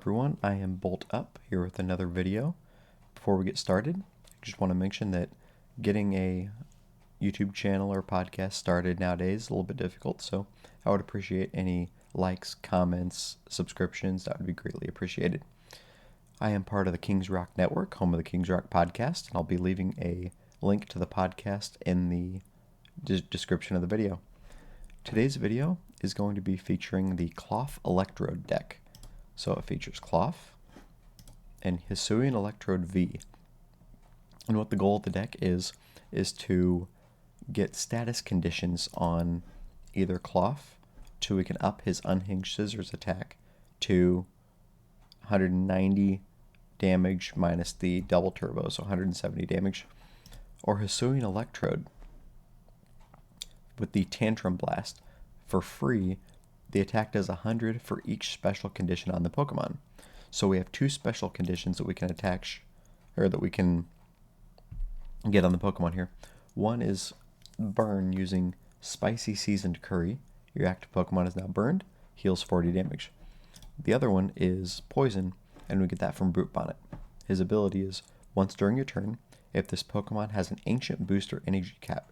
everyone, I am Bolt Up here with another video. Before we get started, I just want to mention that getting a YouTube channel or podcast started nowadays is a little bit difficult, so I would appreciate any likes, comments, subscriptions. That would be greatly appreciated. I am part of the Kings Rock Network, home of the Kings Rock podcast, and I'll be leaving a link to the podcast in the description of the video. Today's video is going to be featuring the Klawf Electrode deck. So it features Klawf and Hisuian Electrode V. And what the goal of the deck is to get status conditions on either Klawf so we can up his Unhinged Scissors attack to 190 damage minus the double turbo, so 170 damage, or Hisuian Electrode with the Tantrum Blast. For free, the attack does 100 for each special condition on the Pokemon. So we have two special conditions that we can attach, or that we can get on the Pokemon here. One is burn using Spicy Seasoned Curry. Your active Pokemon is now burned, heals 40 damage. The other one is poison, and we get that from Brute Bonnet. His ability is, once during your turn, if this Pokemon has an Ancient Booster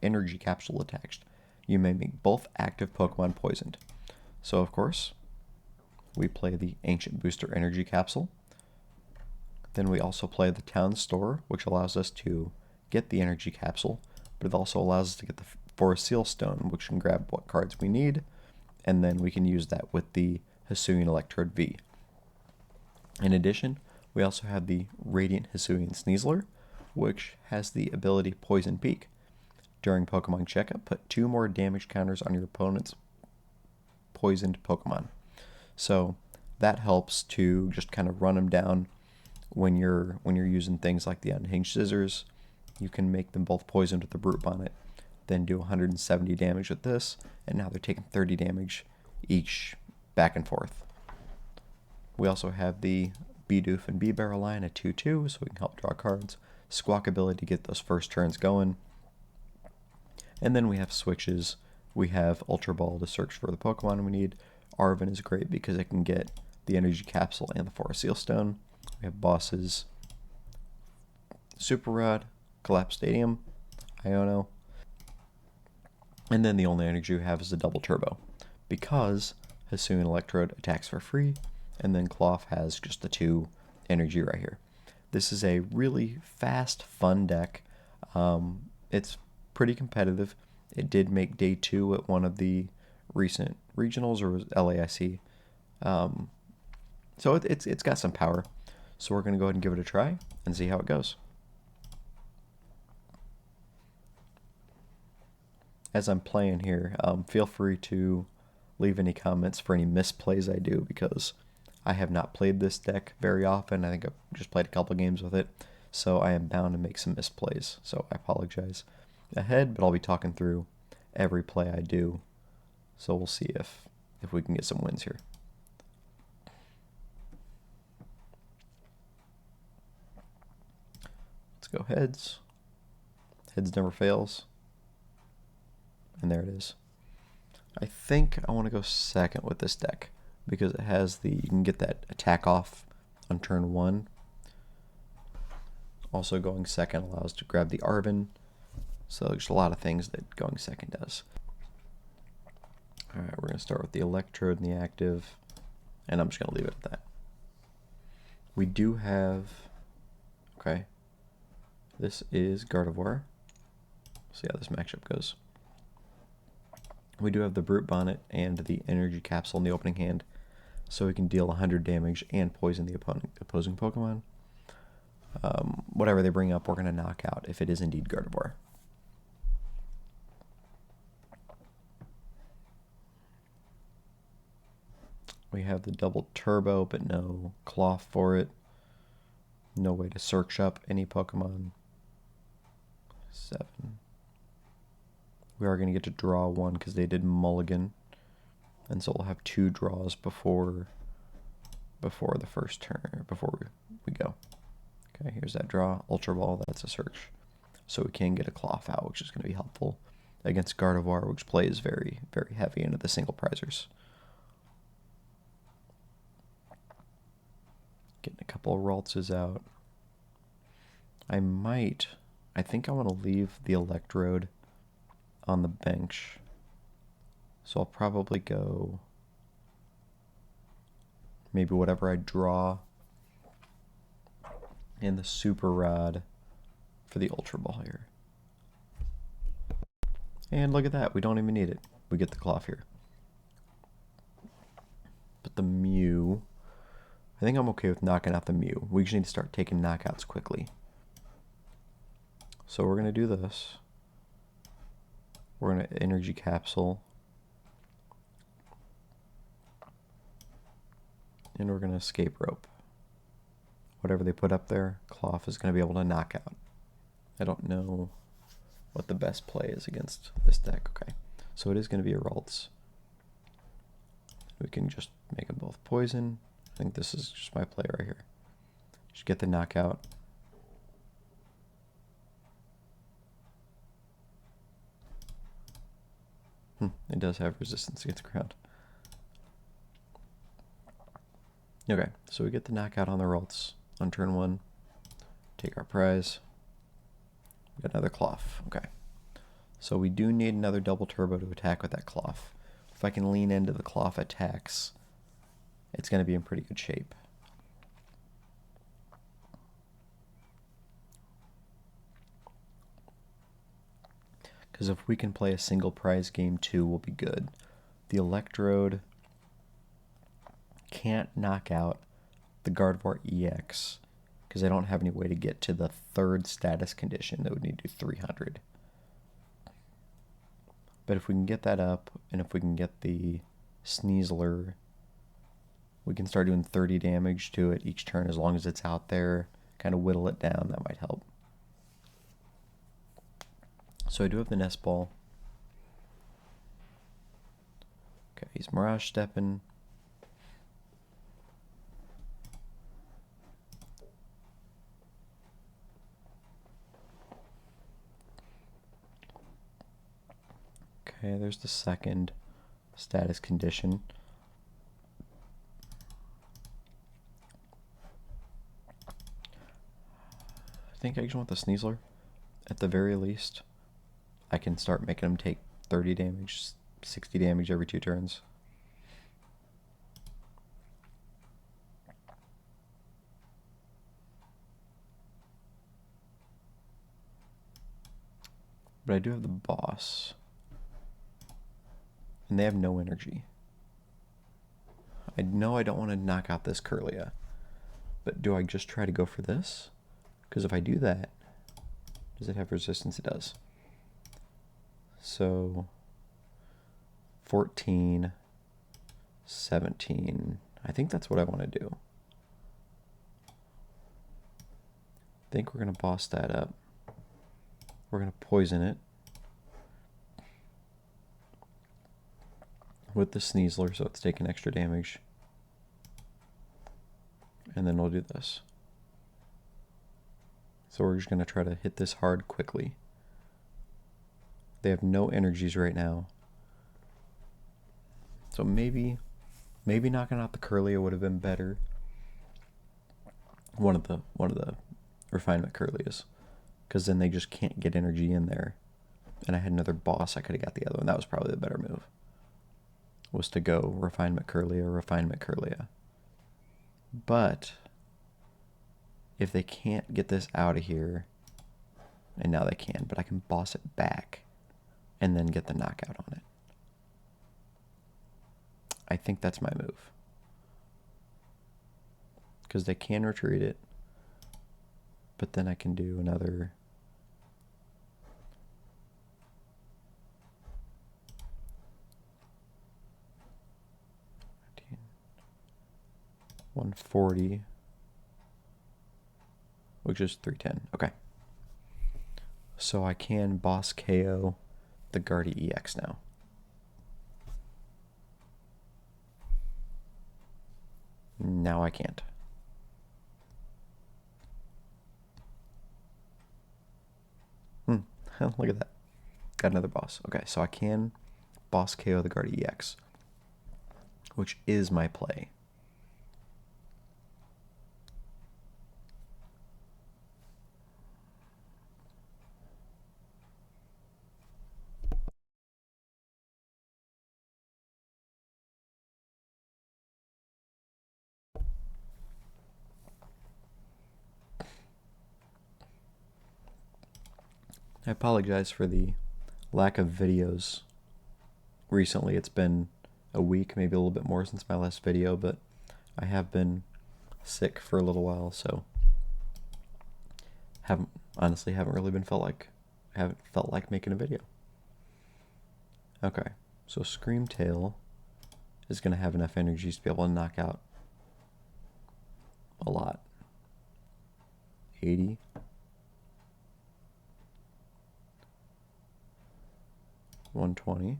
energy capsule attached, you may make both active Pokemon poisoned. So of course, we play the Ancient Booster Energy Capsule. Then we also play the Town Store, which allows us to get the Energy Capsule, but it also allows us to get the Forest Seal Stone, which can grab what cards we need, and then we can use that with the Hisuian Electrode V. In addition, we also have the Radiant Hisuian Sneasler, which has the ability Poison Peak. During Pokemon Checkup, put 2 more damage counters on your opponent's poisoned Pokemon. So that helps to just kind of run them down when you're using things like the Unhinged Scissors. You can make them both poisoned with the Brute Bonnet, then do 170 damage with this, and now they're taking 30 damage each back and forth. We also have the Bidoof and B-Barrel line at 2/2, so we can help draw cards. Squawk ability to get those first turns going. And then we have switches. We have Ultra Ball to search for the Pokemon we need. Arven is great because it can get the Energy Capsule and the Forest Seal Stone. We have bosses, Super Rod, Collapse Stadium, Iono. And then the only energy we have is the Double Turbo, because Hisuian Electrode attacks for free, and then Klawf has just the 2 energy right here. This is a really fast, fun deck. It's pretty competitive. It did make day 2 at one of the recent regionals, or was LAIC. So it's got some power. So we're going to go ahead and give it a try and see how it goes. As I'm playing here, feel free to leave any comments for any misplays I do, because I have not played this deck very often. I think I've just played a couple games with it, so I am bound to make some misplays. So I apologize ahead, but I'll be talking through every play I do, so we'll see if we can get some wins here. Let's go heads. Heads never fails. And there it is. I think I want to go second with this deck, because it has you can get that attack off on turn 1. Also, going second allows to grab the Arven. So there's a lot of things that going second does. Alright, we're going to start with the Electrode and the active, and I'm just going to leave it at that. We do have, okay, this is Gardevoir. See how this matchup goes. We do have the Brute Bonnet and the Energy Capsule in the opening hand, so we can deal 100 damage and poison the opposing Pokemon. Whatever they bring up, we're going to knock out if it is indeed Gardevoir. We have the Double Turbo, but no Klawf for it. No way to search up any Pokemon. 7. We are going to get to draw 1 because they did mulligan. And so we'll have 2 draws before the first turn, before we go. Okay, here's that draw. Ultra Ball, that's a search. So we can get a Klawf out, which is going to be helpful against Gardevoir, which plays very, very heavy into the single prizers. Getting a couple of Raltzes out. I think I want to leave the Electrode on the bench. So I'll probably go maybe whatever I draw in the Super Rod for the Ultra Ball here. And look at that, we don't even need it. We get the Klawf here. But the Mew, I think I'm okay with knocking out the Mew. We just need to start taking knockouts quickly. So we're going to do this. We're going to Energy Capsule. And we're going to Escape Rope. Whatever they put up there, Klawf is going to be able to knock out. I don't know what the best play is against this deck. Okay, so it is going to be a Ralts. We can just make them both poison. I think this is just my play right here. Just get the knockout. It does have resistance against ground. Okay, so we get the knockout on the Ralts on turn 1. Take our prize. We got another Klawf. Okay. So we do need another double turbo to attack with that Klawf. If I can lean into the Klawf attacks, it's going to be in pretty good shape. Because if we can play a single prize game 2, we'll be good. The Electrode can't knock out the Gardevoir EX because I don't have any way to get to the 3rd status condition that would need to do 300. But if we can get that up, and if we can get the Sneasler, we can start doing 30 damage to it each turn as long as it's out there. Kind of whittle it down, that might help. So I do have the Nest Ball. Okay, he's Mirage Stepping. Okay, there's the 2nd status condition. I think I just want the Sneasler at the very least. I can start making them take 30 damage, 60 damage every 2 turns. But I do have the boss. And they have no energy. I know I don't want to knock out this Kirlia. But do I just try to go for this? Because if I do that, does it have resistance? It does. So 14, 17. I think that's what I want to do. I think we're going to boss that up. We're going to poison it with the Sneasler, so it's taking extra damage. And then we'll do this. So we're just going to try to hit this hard quickly. They have no energies right now. So maybe knocking out the Kirlia would have been better. One of the refinement Kirlias. Because then they just can't get energy in there. And I had another boss, I could have got the other one. That was probably the better move. Was to go refinement Kirlia. But if they can't get this out of here, and now they can, but I can boss it back and then get the knockout on it. I think that's my move. Because they can retreat it, but then I can do another 140, which is 310. Okay. So I can boss KO the Guardy EX now. Now I can't. Look at that. Got another boss. Okay, so I can boss KO the Guardy EX, which is my play. I apologize for the lack of videos recently. It's been a week, maybe a little bit more since my last video, but I have been sick for a little while, so haven't really felt like making a video. Okay, so Screamtail is going to have enough energies to be able to knock out a lot. 80. 120.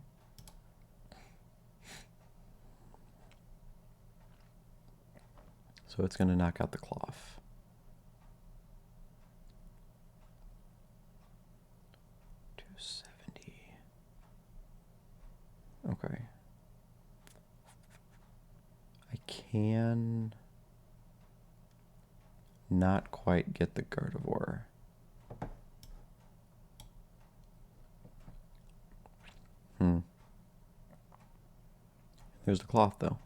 So it's going to knock out the Klawf. 270. Okay. I can not quite get the Gardevoir. There's the Klawf though.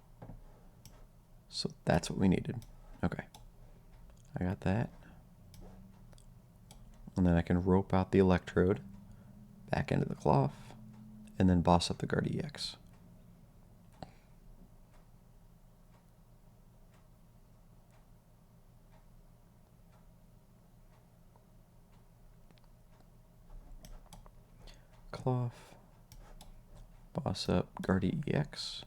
So that's what we needed. Okay. I got that. And then I can rope out the Electrode back into the Klawf and then boss up the Guard EX. Klawf, boss up Guard EX,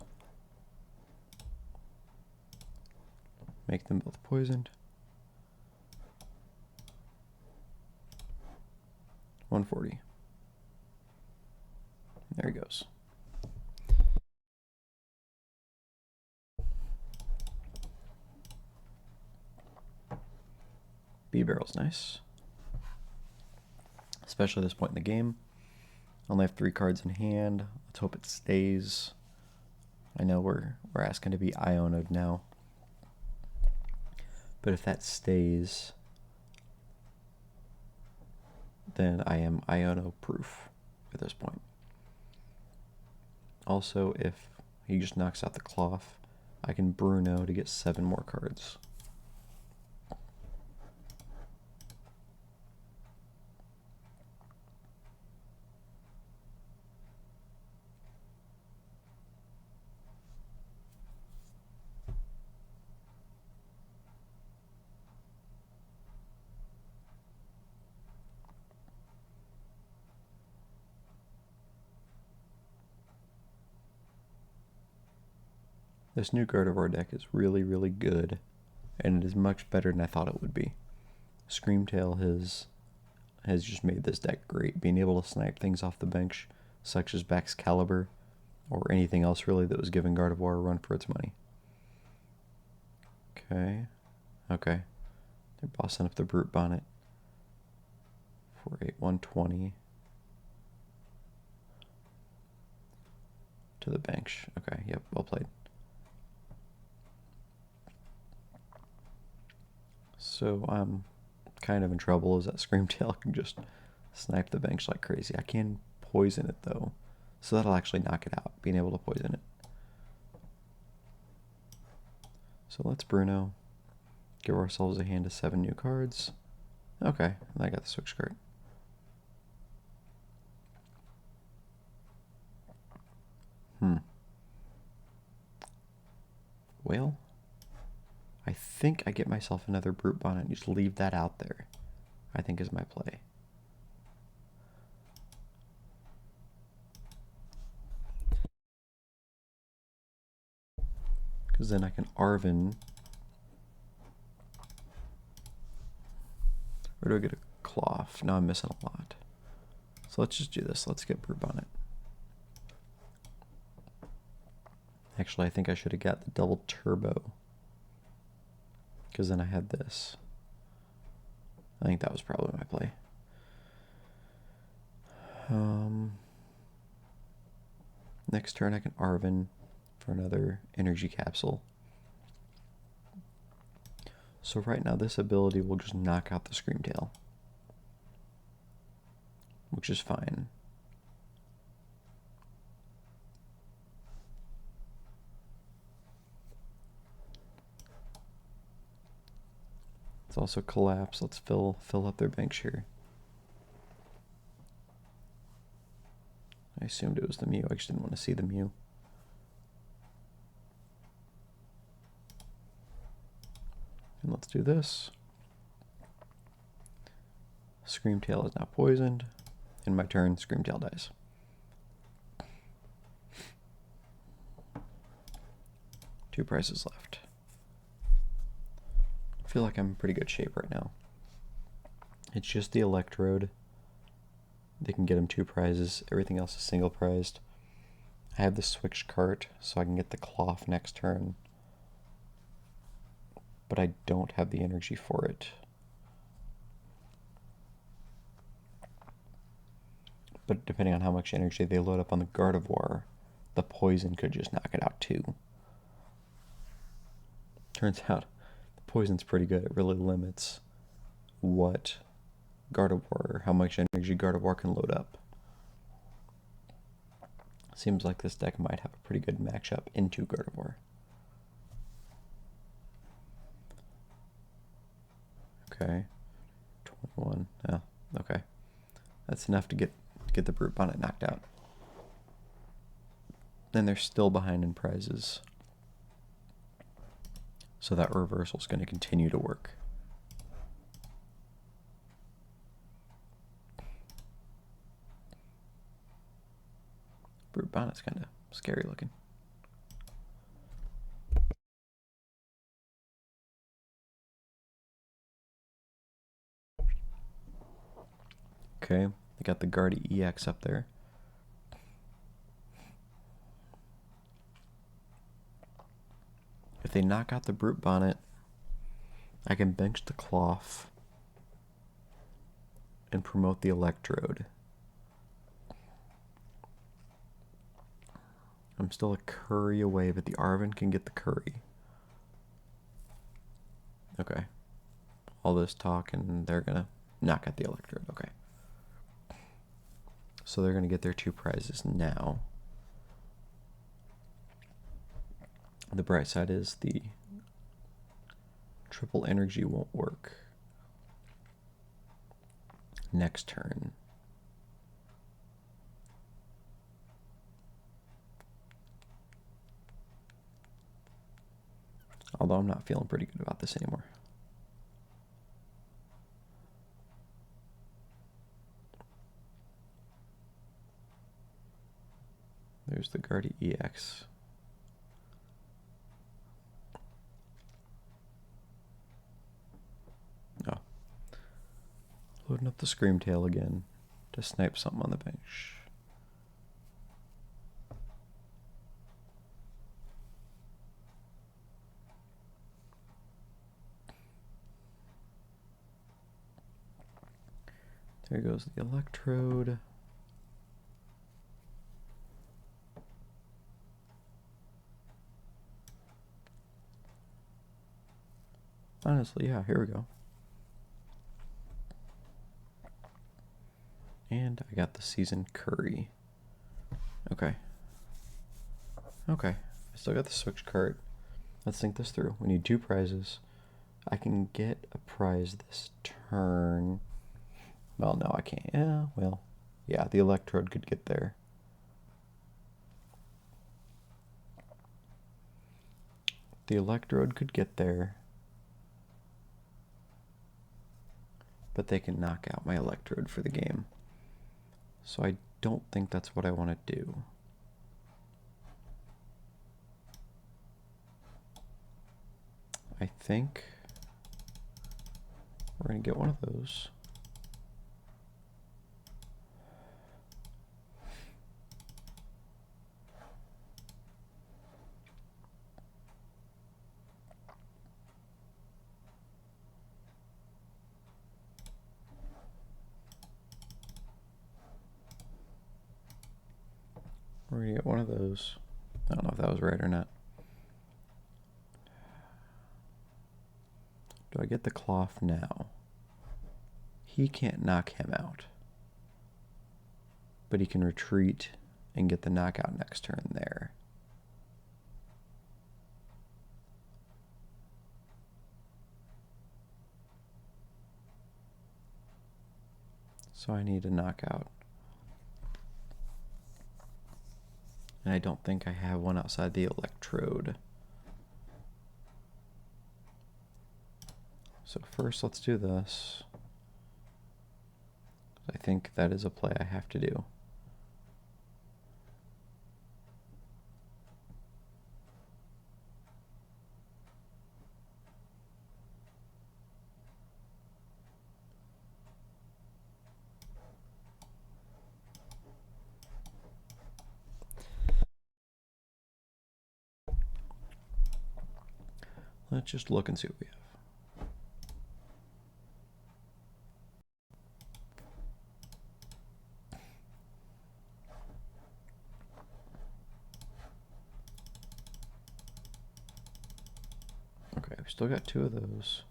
make them both poisoned. 140. There he goes. B-Barrel's nice, especially at this point in the game. I only have 3 cards in hand. Let's hope it stays. I know we're asking to be Iono'd now, but if that stays, then I am Iono proof at this point. Also, if he just knocks out the Klawf, I can Bruno to get 7 more cards. This new Gardevoir deck is really, really good, and it is much better than I thought it would be. Screamtail has just made this deck great, being able to snipe things off the bench, such as Baxcalibur, or anything else really that was giving Gardevoir a run for its money. Okay. They're bossing up the Brute Bonnet. 4-8, 120. To the bench. Okay, yep, well played. So I'm kind of in trouble, as that Screamtail can just snipe the bench like crazy. I can poison it though, so that'll actually knock it out, being able to poison it. So let's Bruno, give ourselves a hand of 7 new cards. Okay, and I got the switch card. Well, I think I get myself another Brute Bonnet and just leave that out there, I think is my play. Because then I can Arven. Or do I get a Klawf? No, I'm missing a lot. So let's just do this. Let's get Brute Bonnet. Actually, I think I should have got the double turbo, because then I had this. I think that was probably my play. Next turn I can Arven for another energy capsule. So right now this ability will just knock out the Screamtail, which is fine. It's also collapse. Let's fill up their bench here. I assumed it was the Mew. I just didn't want to see the Mew. And let's do this. Screamtail is now poisoned. In my turn, Screamtail dies. Two prizes left. I feel like I'm in pretty good shape right now. It's just the Electrode. They can get him 2 prizes. Everything else is single prized. I have the switched cart, so I can get the Klawf next turn. But I don't have the energy for it. But depending on how much energy they load up on the Gardevoir, the poison could just knock it out too. Turns out the poison's pretty good. It really limits what Gardevoir, how much energy Gardevoir can load up. Seems like this deck might have a pretty good matchup into Gardevoir. Okay, 21. Oh, okay. That's enough to get the Brute Bonnet knocked out. Then they're still behind in prizes. So that reversal is going to continue to work. Brute Bonnet's kind of scary looking. Okay, they got the Guardy EX up there. If they knock out the Brute Bonnet, I can bench the Klawf and promote the Electrode. I'm still a curry away, but the Arven can get the curry. Okay. All this talk and they're going to knock out the Electrode. Okay. So they're going to get their 2 prizes now. The bright side is the triple energy won't work next turn. Although I'm not feeling pretty good about this anymore. There's the Guardy EX. Oh. Loading up the Screamtail again to snipe something on the bench. There goes the Electrode. Honestly, yeah, here we go. And I got the Seasoned Curry. Okay. Okay. I still got the switch cart. Let's think this through. We need 2 prizes. I can get a prize this turn. Well, no, I can't. Yeah, well, yeah, the Electrode could get there. The Electrode could get there. But they can knock out my Electrode for the game. So I don't think that's what I want to do. I think we're going to get one of those. We're going to get one of those. I don't know if that was right or not. Do I get the Klawf now? He can't knock him out. But he can retreat and get the knockout next turn there. So I need a knockout. And I don't think I have one outside the electrode. So first let's do this. I think that is a play I have to do. Let's just look and see what we have. Okay, we still got 2 of those.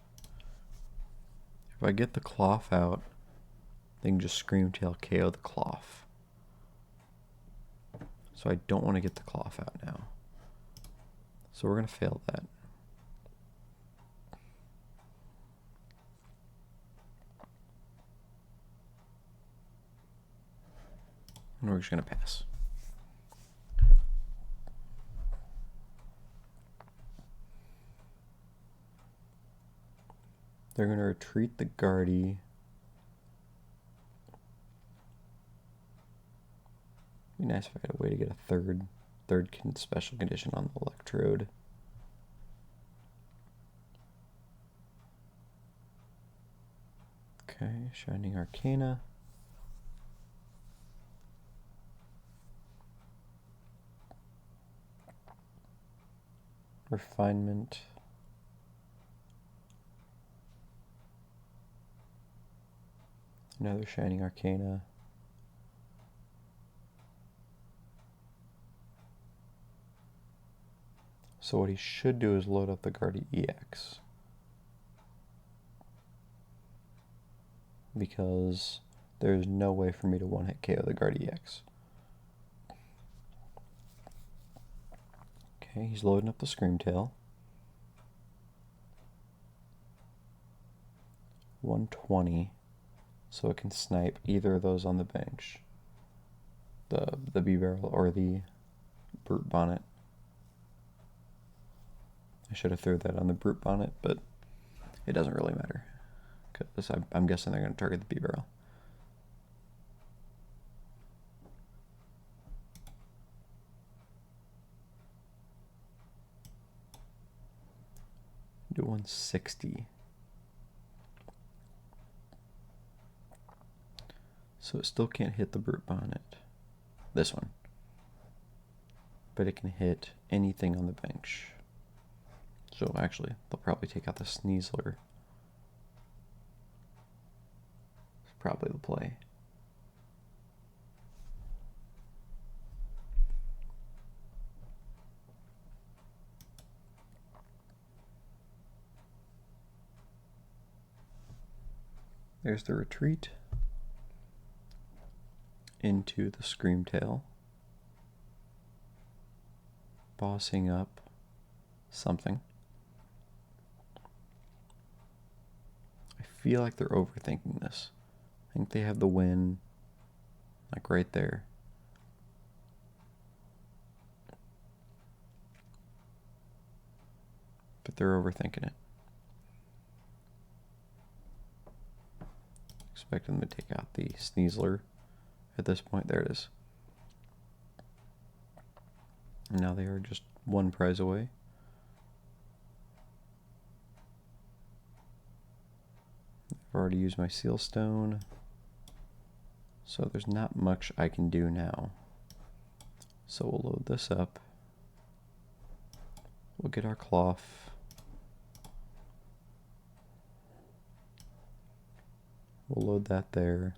If I get the Klawf out, they can just Screamtail KO the Klawf. So I don't want to get the Klawf out now. So we're going to fail that. And we're just going to pass. They're going to retreat the Guardy. It'd be nice if I had a way to get a third special condition on the Electrode. Okay, Shining Arcana. Refinement. Another Shining Arcana. So what he should do is load up the Guardy EX. Because there's no way for me to one-hit KO the Guardy EX. Okay, he's loading up the Screamtail. 120. So it can snipe either of those on the bench. The B-Barrel or the Brute Bonnet. I should have threw that on the Brute Bonnet, but it doesn't really matter. Because I'm guessing they're going to target the B-Barrel. Do 160. So it still can't hit the Brute Bonnet. This one. But it can hit anything on the bench. So actually, they'll probably take out the Sneasler. It's probably the play. There's the retreat into the Screamtail. Bossing up something. I feel like they're overthinking this. I think they have the win, like right there. But they're overthinking it. Expecting them to take out the Sneasler at this point. There it is. And now they are just 1 prize away. I've already used my Seal Stone. So there's not much I can do now. So we'll load this up. We'll get our Klawf. We'll load that there.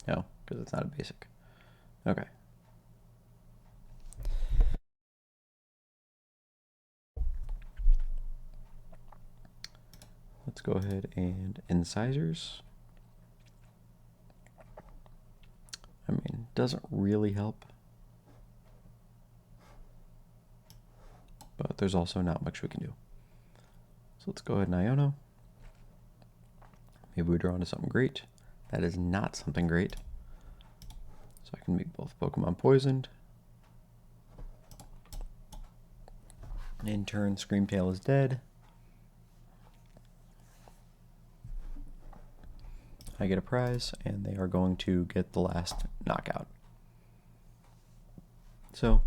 No, because it's not a basic. Okay. Let's go ahead and incisors. I mean, doesn't really help. But there's also not much we can do. So let's go ahead and Iono. Maybe we draw into something great. That is not something great. So I can make both Pokemon poisoned. In turn, Screamtail is dead. I get a prize, and they are going to get the last knockout. So,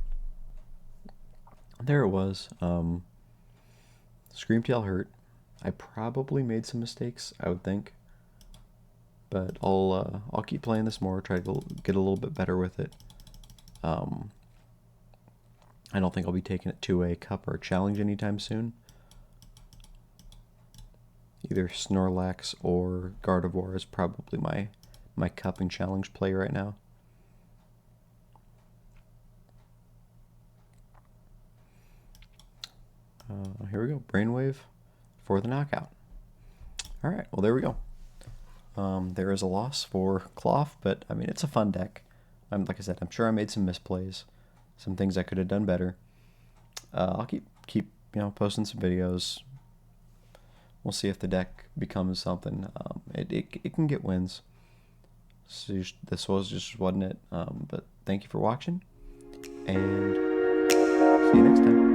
there it was. Screamtail hurt. I probably made some mistakes, I would think. But I'll keep playing this more, try to get a little bit better with it. I don't think I'll be taking it to a cup or a challenge anytime soon. Either Snorlax or Gardevoir is probably my cup and challenge play right now. Here we go, Brainwave for the knockout. Alright, well there we go. There is a loss for Klawf, but I mean, it's a fun deck. Like I said, I'm sure I made some misplays, some things I could have done better. I'll keep posting some videos. We'll see if the deck becomes something. It can get wins. So this wasn't it. But thank you for watching, and see you next time.